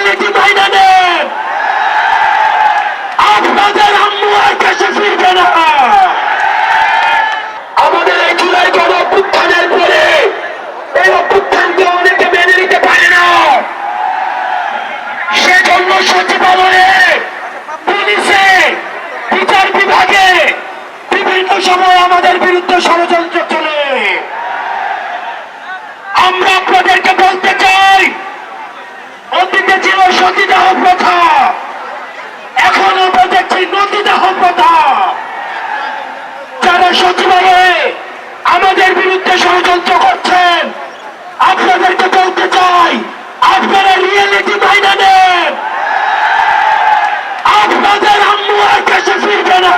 Reality মাইনা নেন। আপনাদের আম্মু আর দেশে ফিরবে না। আমাদের এই জুলাই গণ অভ্যুত্থানের পরে এই অভ্যুত্থানকে অনেকে মেনে নিতে পারে না। সেজন্য সচিবালয়ে, পুলিশে, বিচার বিভাগে বিভিন্ন সময় আমাদের বিরুদ্ধে ষড়যন্ত্র চলে। আমরা আপনাদেরকে বলতে চাই, অতীতে ছিল সতীদাহ প্রথা, এখন আমরা দেখছি নদীদাহ প্রথা। যারা সচিবালয়ে আমাদের বিরুদ্ধে ষড়যন্ত্র করছেন, আপনাদেরকে বলতে চাই, আপনারা রিয়েলিটি মাইনা নেন। আপনাদের আম্মু আর দেশে ফিরবে না।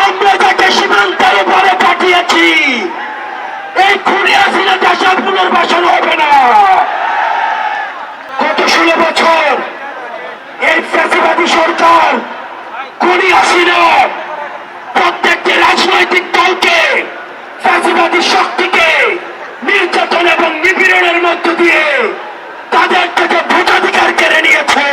আমরা যাকে সীমান্তের উপরে পাঠিয়েছি, এই খুনি হাসিনা দেশের পুনর্বাসন হবে না। গত 16 বছর এই ফ্যাসিবাদী সরকার খুনি হাসিনা প্রত্যেকটি রাজনৈতিক দলকে, ফ্যাসিবাদী শক্তিকে নির্যাতন এবং নিপীড়নের মধ্য দিয়ে তাদের থেকে ভোটাধিকার কেড়ে নিয়েছে।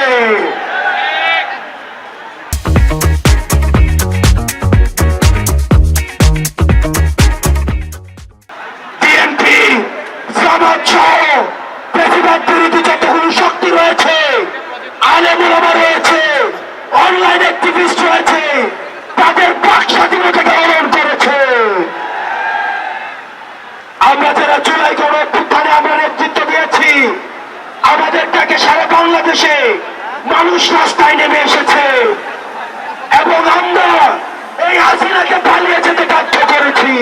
বিএনপি, জামাত সহ ফ্যাসিবাদ বিরোধী যতগুলো শক্তি রয়েছে, আলেম ওলামা রয়েছে, অনলাইন অ্যাক্টিভিস্ট রয়েছে, তাদের বাক স্বাধীনতাকে হরণ করেছে। আমরা যারা জুলাই গণ অভ্যুত্থানে আমরা নেতৃত্ব দিয়েছি, আমাদের ডাকে সারা বাংলাদেশে মানুষ রাস্তায় নেমে এসেছে এবং আমরা এই হাসিনাকে পালিয়ে যেতে বাধ্য করেছি।